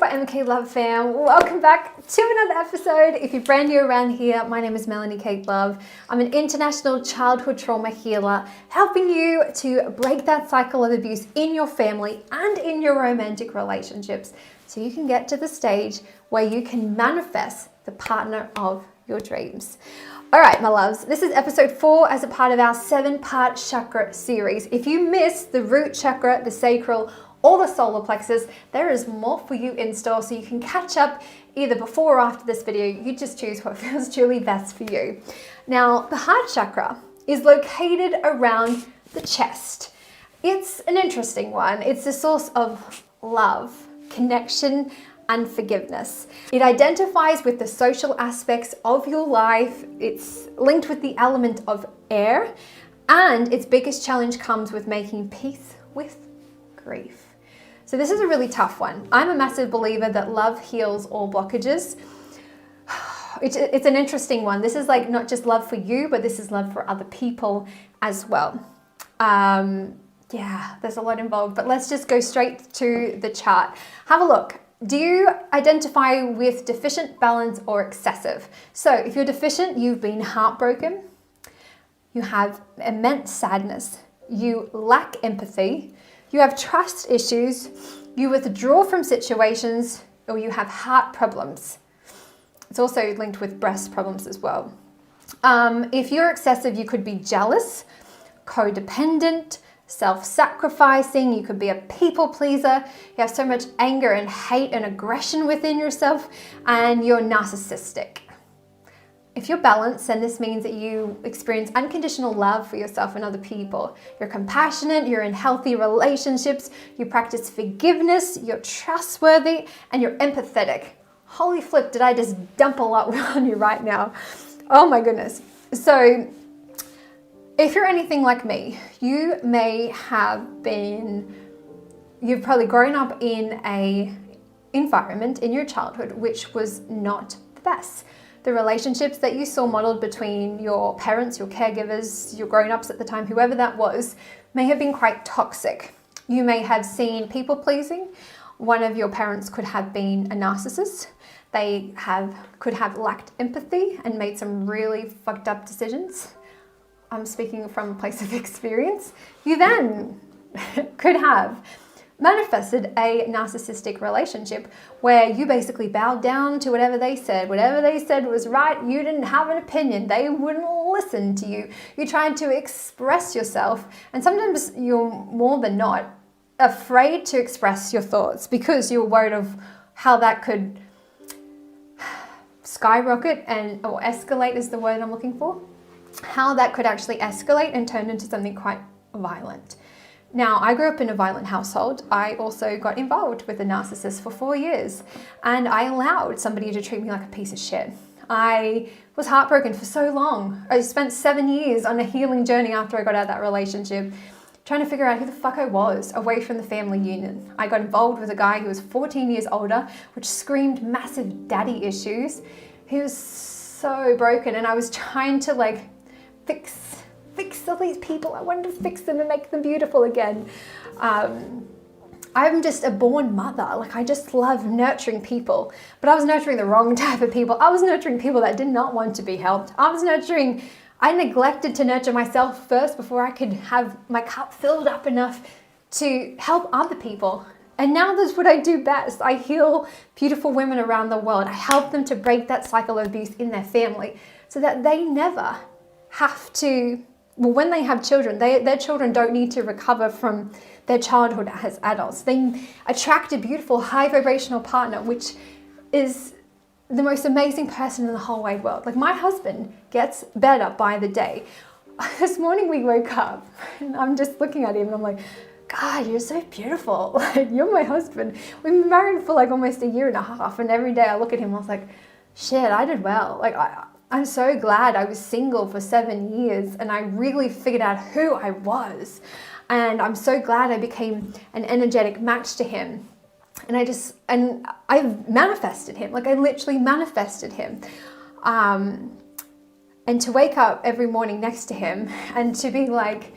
beautiful MK Love fam. Welcome back to another episode. If you're brand new around here, my name is Melanie Kate Love. I'm an international childhood trauma healer, helping you to break that cycle of abuse in your family and in your romantic relationships so you can get to the stage where you can manifest the partner of your dreams. All right, my loves, this is episode 4 as a part of our 7-part chakra series. If you missed the root chakra, the sacral, or the solar plexus, there is more for you in store, so you can catch up either before or after this video. You just choose what feels truly best for you. Now, the heart chakra is located around the chest. It's an interesting one. It's the source of love, connection, and forgiveness. It identifies with the social aspects of your life. It's linked with the element of air, and its biggest challenge comes with making peace with grief. So this is a really tough one. I'm a massive believer that love heals all blockages. It's an interesting one. This is like not just love for you, but this is love for other people as well. Yeah, there's a lot involved, but let's just go straight to the chart. Have a look. Do you identify with deficient, balanced, or excessive? So if you're deficient, you've been heartbroken, you have immense sadness, you lack empathy, you have trust issues, you withdraw from situations, or you have heart problems. It's also linked with breast problems as well. If you're excessive, you could be jealous, codependent, self-sacrificing, you could be a people pleaser, you have so much anger and hate and aggression within yourself, and you're narcissistic. If you're balanced, then this means that you experience unconditional love for yourself and other people. You're compassionate, you're in healthy relationships, you practice forgiveness, you're trustworthy, and you're empathetic. Holy flip, did I just dump a lot on you right now? Oh my goodness. So if you're anything like me, you may have you've probably grown up in a environment in your childhood which was not the best. The relationships that you saw modeled between your parents, your caregivers, your grown-ups at the time, whoever that was, may have been quite toxic. You may have seen people pleasing. One of your parents could have been a narcissist. They could have lacked empathy and made some really fucked up decisions. I'm speaking from a place of experience. You then could have manifested a narcissistic relationship where you basically bowed down to whatever they said. Whatever they said was right. You didn't have an opinion. They wouldn't listen to you. You tried to express yourself, and sometimes you're more than not afraid to express your thoughts because you're worried of how that could skyrocket or escalate is the word I'm looking for. How that could actually escalate and turn into something quite violent. Now, I grew up in a violent household. I also got involved with a narcissist for 4 years, and I allowed somebody to treat me like a piece of shit. I was heartbroken for so long. I spent 7 years on a healing journey after I got out of that relationship, trying to figure out who the fuck I was away from the family unit. I got involved with a guy who was 14 years older, which screamed massive daddy issues. He was so broken, and I was trying to fix all these people. I wanted to fix them and make them beautiful again. I'm just a born mother. I just love nurturing people, but I was nurturing the wrong type of people. I was nurturing people that did not want to be helped. I neglected to nurture myself first before I could have my cup filled up enough to help other people. And now that's what I do best. I heal beautiful women around the world. I help them to break that cycle of abuse in their family so that they never have to, when they have children, their children don't need to recover from their childhood as adults. They attract a beautiful high vibrational partner, which is the most amazing person in the whole wide world. My husband gets better by the day. This morning we woke up and I'm just looking at him and I'm like, God, you're so beautiful. You're my husband. We've been married for almost a year and a half, and every day I look at him, I was like, shit, I did well. I'm so glad I was single for 7 years and I really figured out who I was. And I'm so glad I became an energetic match to him. And I manifested him. I literally manifested him. And to wake up every morning next to him and to be like,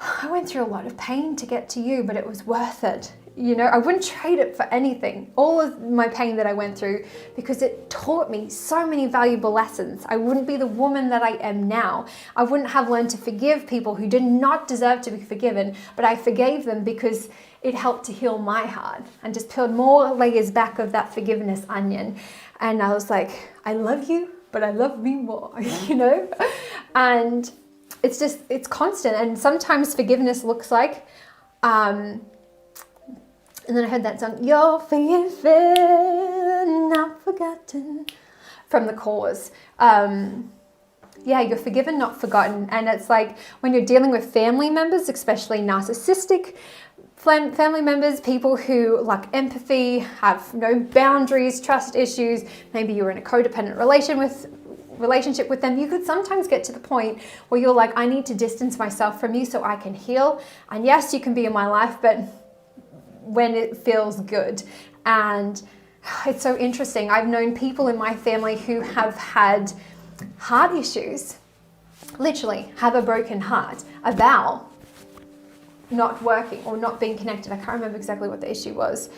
I went through a lot of pain to get to you, but it was worth it. I wouldn't trade it for anything. All of my pain that I went through, because it taught me so many valuable lessons. I wouldn't be the woman that I am now. I wouldn't have learned to forgive people who did not deserve to be forgiven, but I forgave them because it helped to heal my heart and just peeled more layers back of that forgiveness onion. And I was like, I love you, but I love me more, And it's constant. And sometimes forgiveness looks like, and then I heard that song, "You're forgiven, not forgotten," from The Cause. You're forgiven, not forgotten. And it's like when you're dealing with family members, especially narcissistic family members, people who lack empathy, have no boundaries, trust issues, maybe you're in a codependent relationship with them, you could sometimes get to the point where you're like, I need to distance myself from you so I can heal. And yes, you can be in my life, but when it feels good. And it's so interesting. I've known people in my family who have had heart issues, literally have a broken heart, a bowel not working or not being connected. I can't remember exactly what the issue was.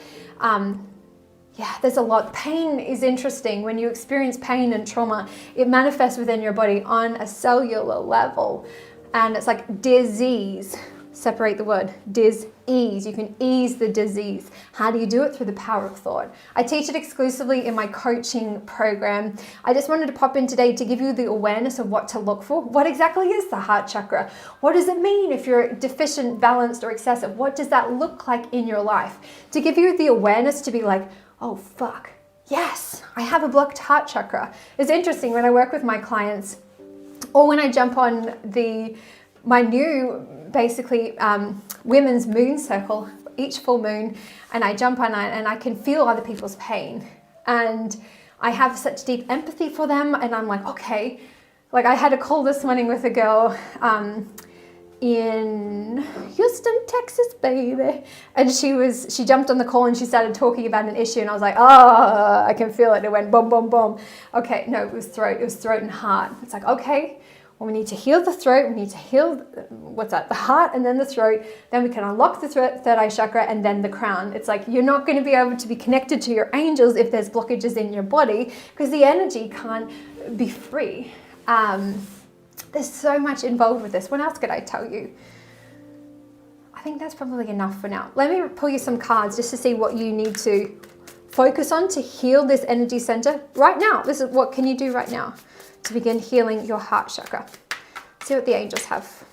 There's a lot. Pain is interesting. When you experience pain and trauma, it manifests within your body on a cellular level. And it's like disease. Separate the word, dis-ease. You can ease the disease. How do you do it? Through the power of thought. I teach it exclusively in my coaching program. I just wanted to pop in today to give you the awareness of what to look for. What exactly is the heart chakra? What does it mean if you're deficient, balanced, or excessive? What does that look like in your life? To give you the awareness to be like, oh fuck, yes, I have a blocked heart chakra. It's interesting when I work with my clients, or when I jump on my new women's moon circle each full moon, and I jump on it and I can feel other people's pain, and I have such deep empathy for them. And I'm like, okay, like I had a call this morning with a girl in Houston, Texas, baby, and she jumped on the call and she started talking about an issue, and I was like, oh, I can feel it. It went boom, boom, boom. Okay, no, it was throat and heart. It's like, okay, well, we need to heal the throat, we need to heal, the heart, and then the throat, then we can unlock the third eye chakra, and then the crown. It's like, you're not going to be able to be connected to your angels if there's blockages in your body, because the energy can't be free. There's so much involved with this. What else could I tell you? I think that's probably enough for now. Let me pull you some cards just to see what you need to focus on to heal this energy center right now. This is what can you do right now to begin healing your heart chakra. See what the angels have.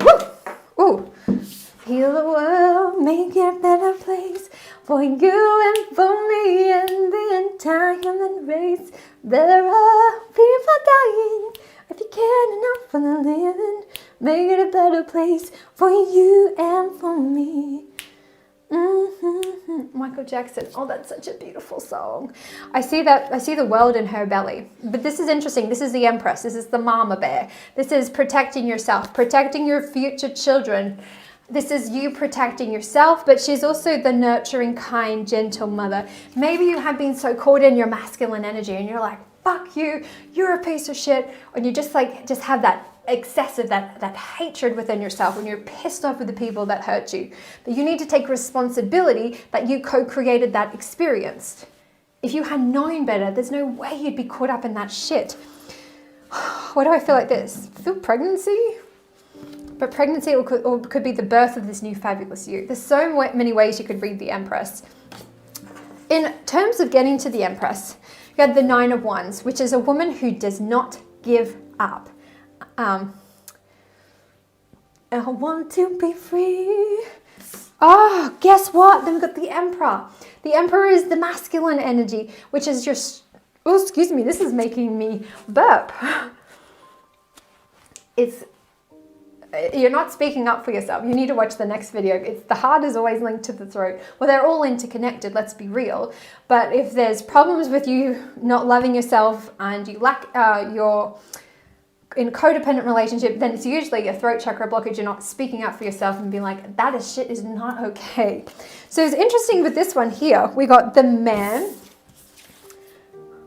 Woo! Ooh. Heal the world, make it a better place for you and for me and the entire human race. There are people dying. If you care enough for the living, make it a better place for you and for me. Michael Jackson. Oh, that's such a beautiful song. I see the world in her belly. But this is interesting. This is the Empress. This is the mama bear. This is protecting yourself, protecting your future children. This is you protecting yourself, but she's also the nurturing, kind, gentle mother. Maybe you have been so caught in your masculine energy and you're like, fuck you, you're a piece of shit. And you just have that excessive, that hatred within yourself when you're pissed off with the people that hurt you. But you need to take responsibility that you co-created that experience. If you had known better, there's no way you'd be caught up in that shit. Why do I feel like this? I feel pregnancy? But pregnancy or could be the birth of this new fabulous you. There's so many ways you could read the Empress. In terms of getting to the Empress, you had the Nine of Wands, which is a woman who does not give up. I want to be free. Oh, guess what? Then we've got the Emperor. The Emperor is the masculine energy, which is just, oh, excuse me, this is making me burp. You're not speaking up for yourself. You need to watch the next video. The heart is always linked to the throat. Well, they're all interconnected, let's be real. But if there's problems with you not loving yourself and you lack you're in a codependent relationship, then it's usually a throat chakra blockage. You're not speaking up for yourself and being like, that shit is not okay. So it's interesting with this one here. We got the man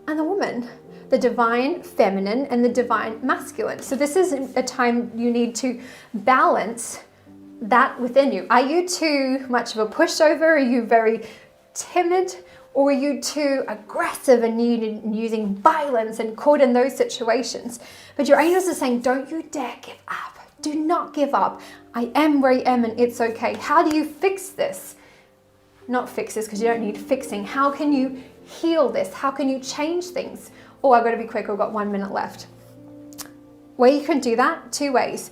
and the woman. The divine feminine and the divine masculine. So this is a time you need to balance that within you? Are you too much of a pushover? Are you very timid? Or are you too aggressive and using violence and caught in those situations? But your angels are saying, don't you dare give up. Do not give up. I am where I am and it's okay. How do you fix this? Not fix this because you don't need fixing. How can you heal this? How can you change things? Oh, I've got to be quick. I've got 1 minute left. Where you can do that, 2 ways.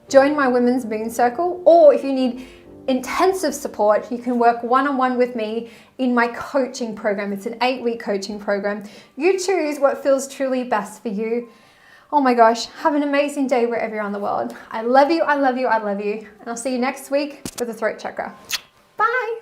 Join my Women's Moon Circle, or if you need intensive support, you can work one-on-one with me in my coaching program. It's an 8-week coaching program. You choose what feels truly best for you. Oh my gosh, have an amazing day wherever you're in the world. I love you, I love you, I love you. And I'll see you next week with the throat chakra. Bye.